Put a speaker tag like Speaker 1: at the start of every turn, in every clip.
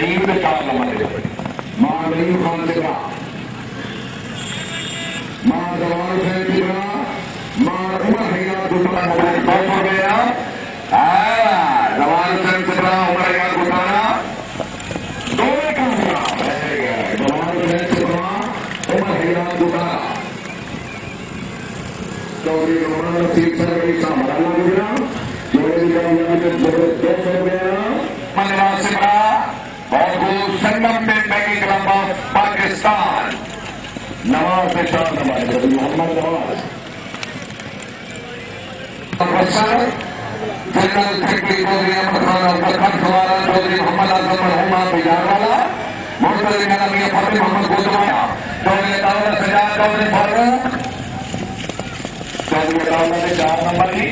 Speaker 1: नईम के 4 नंबर दे मां नईम खान से कहा मां जवान से कितना मां उमर हैया गुटाना मोबाइल बहुत हो गया जवान से कितना उमर हैया गुटाना दोनों काम किया जवान से कितना उमर हैया गुटाना चौधरी रोहन सिंह सर का मराना गुजरा चौधरी का जबरदस्त हो गया मनवा सिमरा और वो संगम में backing club of Pakistan Nawaz से 4 number Mohammad Nawaz professor general secretary Chaudhry Ahmed Khan Abdul Khan सवारा चौधरी मोहम्मद आजम मरहुमा बिजारवाला मोहतरम नबी फतेह मोहम्मद गोदवाया चौधरी दाऊद सजाद चौधरी फारूक चौधरी दाऊद ने 4 नंबर की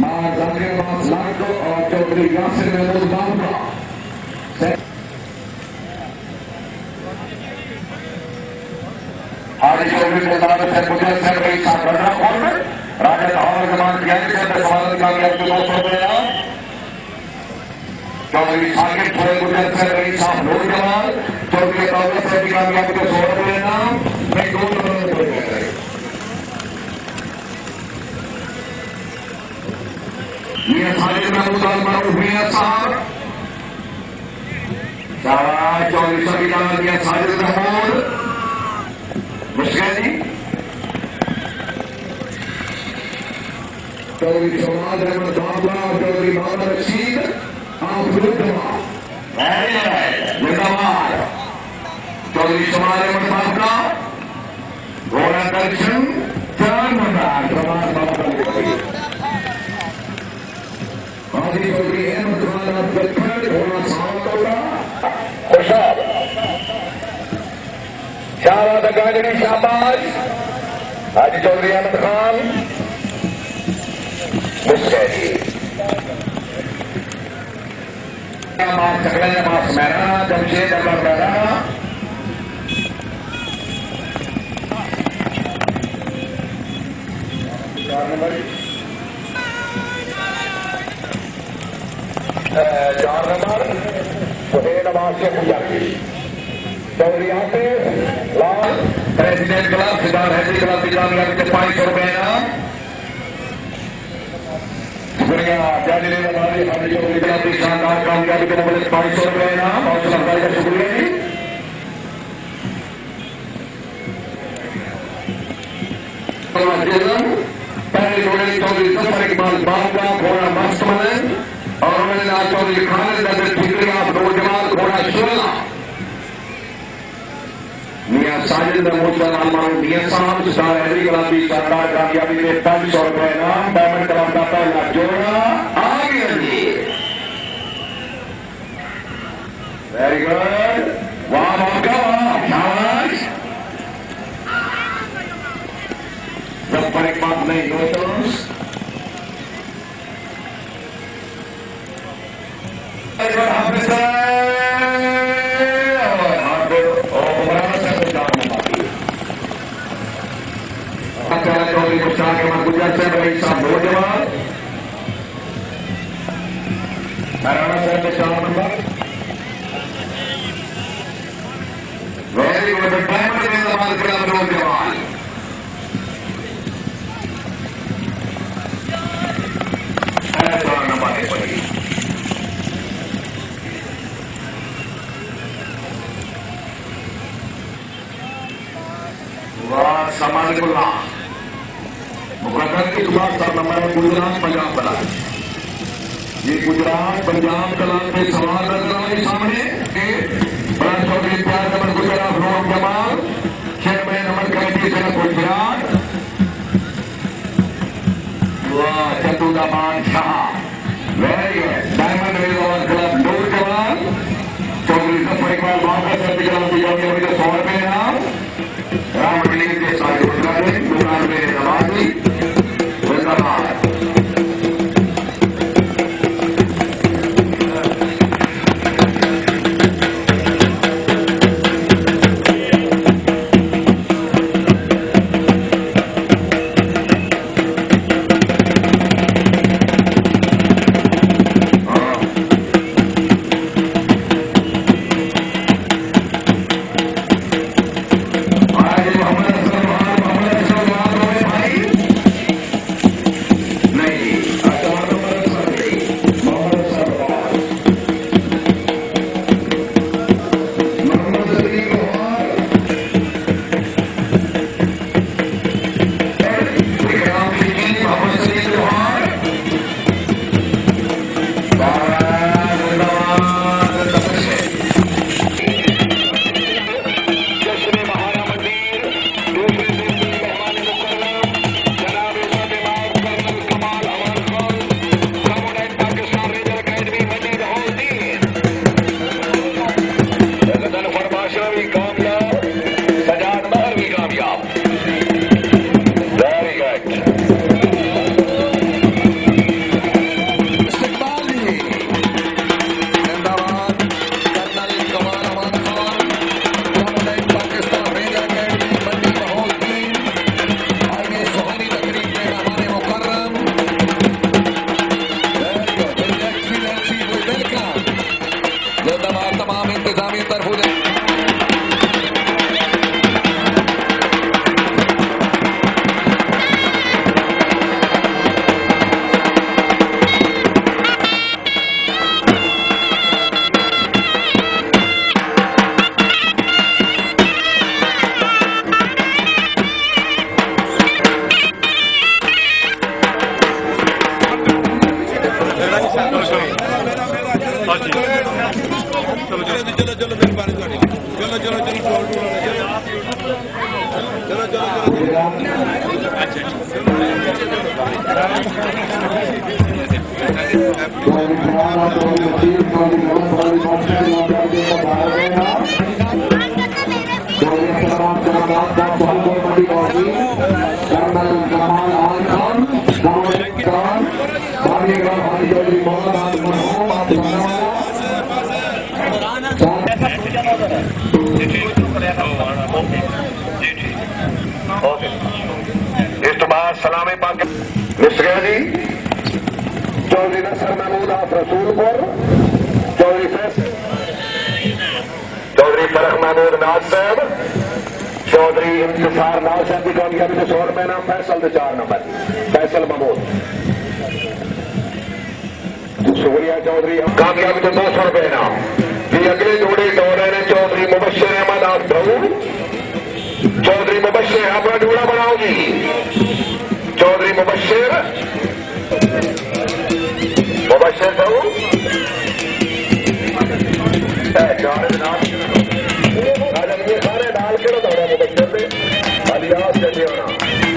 Speaker 1: मां जाकिर अब्बास लाडो और चौधरी यासिर महमूद बाबा हाजी चौधरी के नाम से मुझे सर गई साथ घटना खोल में राजा धावर जमान ज्ञानी से समाधान का गया तो 200 रुपया चौधरी साकिब थोड़े मुझे सर गई साथ नूर जमाल चौधरी दाऊद से भी कामयाब को 100 रुपये नाम मैं 2 नंबर मियां साजिद महमूद अल-मरूफ मियां साहब शाबाश चौधरी सबीला मियां साजिद महमूद मुश्किल जी चौधरी शमाद अहमद बाबला चौधरी मोहम्मद रशीद आप जिंदाबाद चौधरी शमाद अहमद बाबला घोड़ा दर्शन 4 नंबर शमाद बाबला हाजी चौधरी अहमद खान अब्दुल खान घोड़ा सावतौला खुशाब शाबाद गाजरी शाबाश हाजी चौधरी अहमद खान मुस्कैदी मां सकलन मां मैराना जमशेद अकबर मैराना चार नंबर सुहेल अब्बास से गुजारी Chaudhry Asif Lal president club Siddharth Haidari club की कामयाबी के 500 रुपये इनाम शुक्रिया जारी हमारी हाजी चौधरी क्लब की शानदार कामयाबी के बदले 500 रुपये इनाम और सरकारी का शुक्रिया जी पहले जोड़े चौधरी सफर इकबाल बाबा घोड़ा मस्त मनन और उन्होंने आज चौधरी खालिद नजर ठिकरिया नौजवान घोड़ा शोला मियां साजिद महमूद अलमारूफ मियां साहब स्टार हैदरी क्लब की शानदार कामयाबी में 500 रुपये इनाम डायमंड क्लब का पहला जोड़ा आ गया जी वेरी गुड वाह मौका शाबाश जब पर एक बात नहीं दोस्तों चौधरी मुश्ताक अहमद गुजर से रही साहब नौजवान हरियाणा शहर में 4 नंबर वेरी गुड डायमंड जिंदाबाद क्लब नौजवान समालिकुल्ला मुकद्दर की सुबह 4 नंबर है गुजरात पंजाब कला ये गुजरात पंजाब कला के सवाल सामने बड़ा चौधरी प्यार number Gujarat road Jamal chairman number committee से गुजरात चतुदाबाद Shah very good diamond resort club नौजवान चौधरी सफर इकबाल बाबा से क्लब की कामयाबी के 100 रुपये इनाम राम बिल्डिंग के सारे उद्घाटन दुकान में नवाजी जिंदाबाद इस्तेमाल सलामी पाक मिस्र जी चौधरी नसर महमूद ऑफ रसूलपुर, चौधरी फरख महमूद नाज साहब, चौधरी इंतजार नाज साहब की कामयाबी से 100 रुपए नाम, फैसल के 4 नंबर फैसल महमूद, शुक्रिया चौधरी कामयाबी से 200 रुपए नाम। ये अगले जोड़े दौरे ने चौधरी मुबशर अहमद आप चौधरी मुबशर अपना जोड़ा बनाओ जी, चौधरी मुबशर दो सारे डाल के दौड़ा मुबशर से अलियास जैसे होना